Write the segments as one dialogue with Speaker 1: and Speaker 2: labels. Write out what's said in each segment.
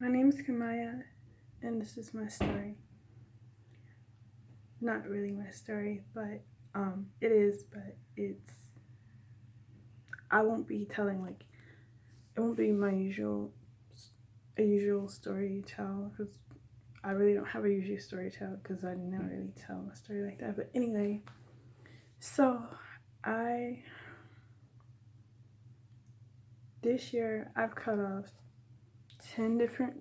Speaker 1: My name is Kamaya, and this is my story. Not really my story, but it is. But it's I won't be telling it won't be my usual story to tell because I really don't have a usual story to tell because I never really tell a story like that. But anyway, so I this year I've cut off 10 different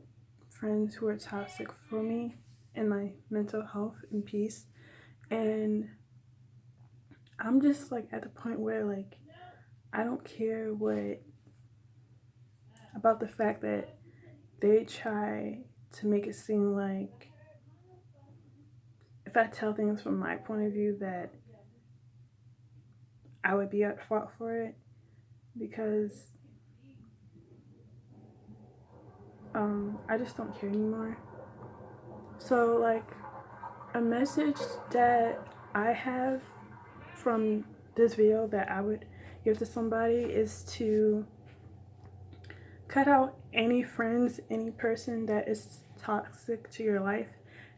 Speaker 1: friends who are toxic for me and my mental health and peace, and I'm just like at the point where I don't care what about the fact that they try to make it seem like if I tell things from my point of view that I would be at fault for it because I just don't care anymore. So a message that I have from this video that I would give to somebody is to cut out any friends, any person that is toxic to your life.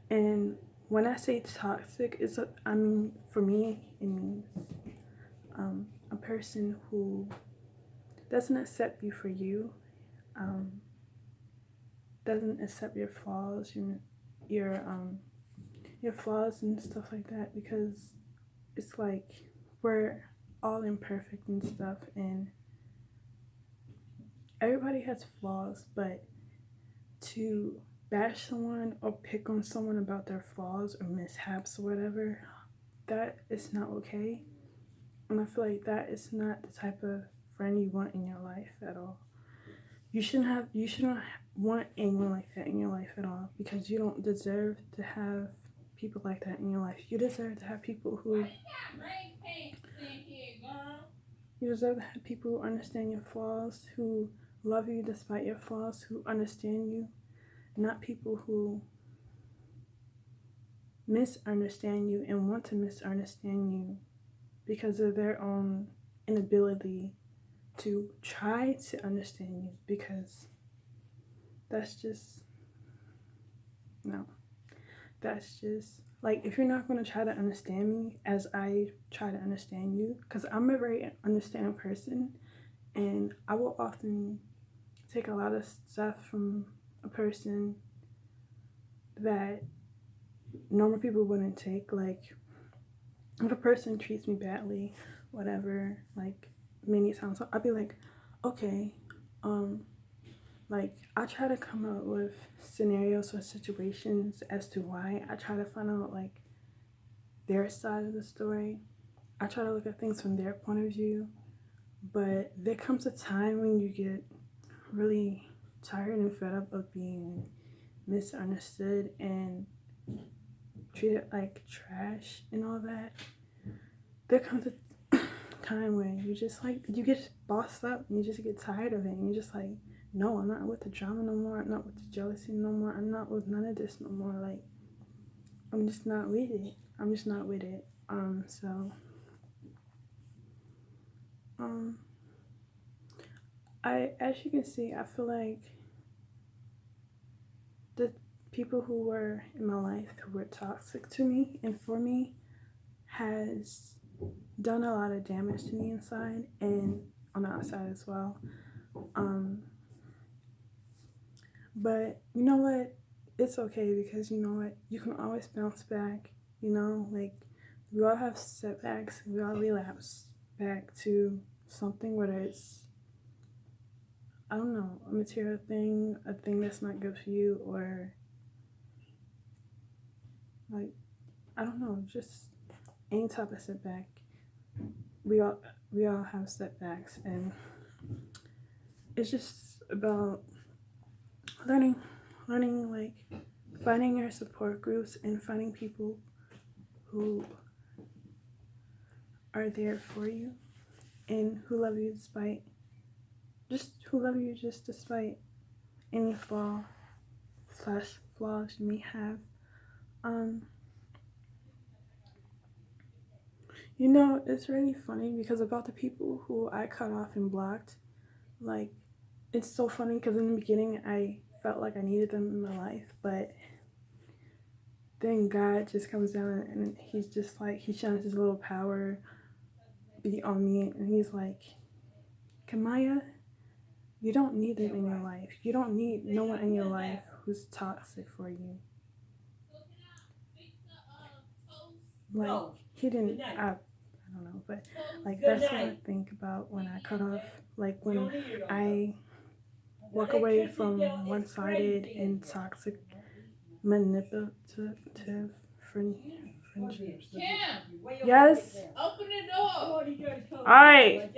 Speaker 1: And when I say toxic, I mean, for me, it means a person who doesn't accept you for you, um, doesn't accept your flaws, your um, your flaws and stuff like that. Because it's like we're all imperfect and stuff, and everybody has flaws, but to bash someone or pick on someone about their flaws or mishaps or whatever, that is not okay. And I feel like that is not the type of friend you want in your life at all. You shouldn't want anyone like that in your life at all because you don't deserve to have people like that in your life. You deserve to have people who you deserve to have people who understand your flaws, who love you despite your flaws, who understand you, not people who misunderstand you and want to misunderstand you because of their own inability to try to understand you, because that's just no. That's just like if you're not going to try to understand me as I try to understand you, because I'm a very understanding person and I will often take a lot of stuff from a person that normal people wouldn't take. Like if a person treats me badly, whatever, like many times, I'll be like, okay, um, like I try to come up with scenarios or situations as to why. I try to find out like their side of the story. I try to look at things from their point of view, but there comes a time when you get really tired and fed up of being misunderstood and treated like trash and all that. There comes a time when you get bossed up and you just get tired of it and you're just like, no, I'm not with the drama no more. I'm not with the jealousy no more. I'm not with none of this no more. Like I'm just not with it. I'm just not with it. So um I as you can see, I feel like the people who were in my life who were toxic to me and for me has done a lot of damage to me inside and on the outside as well. Um, but you know what? It's okay because you know what? You can always bounce back. Like we all have setbacks. We all relapse back to something, whether it's I don't know, a material thing, a thing that's not good for you, or like I don't know, just any type of setback. We all we all have setbacks, and it's just about learning, learning like finding your support groups and finding people who are there for you and who love you just despite any flaws you may have. Um, it's really funny because about the people who I cut off and blocked, like it's so funny because in the beginning I felt like I needed them in my life, but then God just comes down and he's just like, he shines his little power be on me, and he's like, Kamaya, you don't need them in your life. You don't need no one in your life who's toxic for you. Like, he didn't, I don't know, but like, that's what I think about when I cut off, like, when I walk away from one-sided and toxic, manipulative friendships. Yes? Open the door! Alright!